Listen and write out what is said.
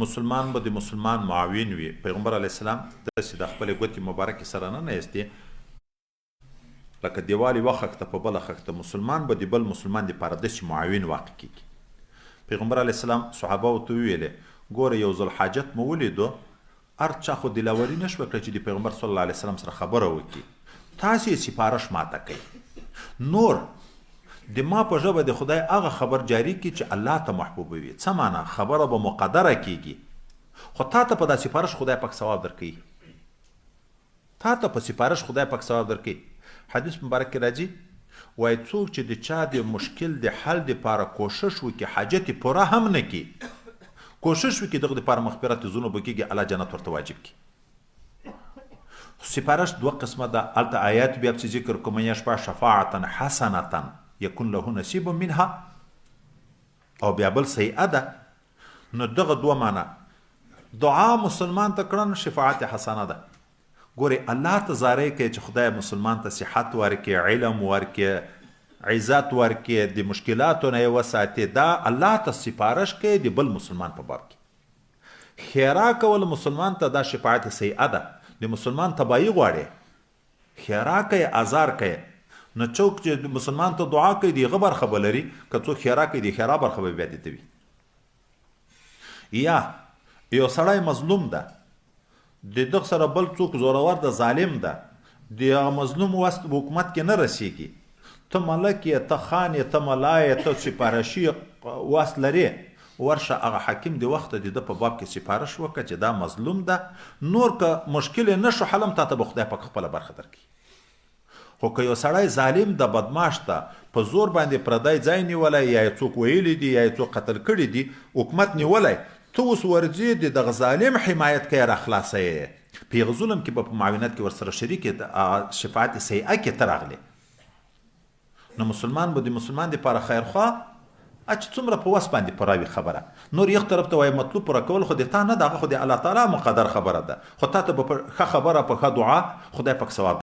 مسلمان به د مسلمان معاون وي. پیغمبر علیه السلام داسې د خپلې ګوتې مبارکې سره نه نایستې لکه دیوال یوه خښته په بله خښته. مسلمان به د بل مسلمان دپاره داسې معاون واقع کېږي. پیغمبر علیه السلام صحابهو ته وویلې ګوره یو ځل حاجت مو ولیدو هر چا خو دلاوري نه شوه کړه چې د پیغمبر صلی الله علیه وسلم سره خبره وکړي، تاسې یې سپارښت ماته کوي. نور د ما په ژبه د خدای هغه خبر جاری کی چې الله ته محبوب وي. څه معنا؟ خبره به مقدره کیږي خو تا ته په دا سپارش خدای پاک ثواب درکوي. تا ته په سپارش خدای پاک ثواب درکوي. حدیث مبارک کې راځي وایي څوک چې د چا د مشکل د حل دپاره کوشش وکړي حاجت یې پوره هم نه کړي، کوشش وکړي دغه دپاره مغفرت ذنوب کېږي، الله جنت ورته واجب کړي. سپارش دوه قسمه ده. هلته آیات بیا پسې ذکر کوم من یشفع شفاعة حسنة یکون له نصیب منها او بیا بل سیئه ده. نو دغه دوه معنا دعا مسلمان ته کړه شفاعت حسنه ده. ګورې الله ته زاری کوي چې خدای مسلمان ته صحت ورکړي، علم ورکړي، عزت ورکړي، د مشکلاتو نه یې وساتي. دا الله ته سپارش کوي د بل مسلمان په باب کې. خیرا کول مسلمان ته دا شفاعت سیئه ده. د مسلمان تباهي غواړي، خیرا کوي، ازار کوي. نو څوک چې مسلمان ته دعا کوي د هغه برخه به لري، که څوک خیرا کوي د خیرا برخه به بیا دته وي. یا یو سړی مظلوم ده، د دغه سره بل څوک زورور ده، ظالم ده، د مظلوم وست حکومت کې نه رسیږي، ته ملک یې، ته خان یې، ته ملا یې، ته سپارشي وست لرې، ورشه هغه حاکم د وخته د ده په باب کې سپارش وکړه چې دا مظلوم ده، نور که مشکل یې نه شو حل هم تا ته به خدای پاک خپله برخه درکړي. خو که یو سړی ظالم د بدماش ته په زور باندې پردی ځای نیولی، یا یې څوک ویلی دي، یا یې څوک قتل کړي دي، حکومت نیولی، ته اوس ورځې د دغه ظالم حمایت کوې، راخلاصه یې، په هغه ظلم کې به په معاونت کې ورسره شریک یې، شفاعت سیئه کې ته راغلې. نو مسلمان به د مسلمان دپاره خیرخوا چې څومره په وس باندې پوره وي خبره. نور یو طرف ته وایي مطلوب پوره کول خو د تا نه ده، هغه خو د الله تعالی مقدر خبره ده، خو تا ته به په ښه خبره، په ښه دعا خدای پاک ثواب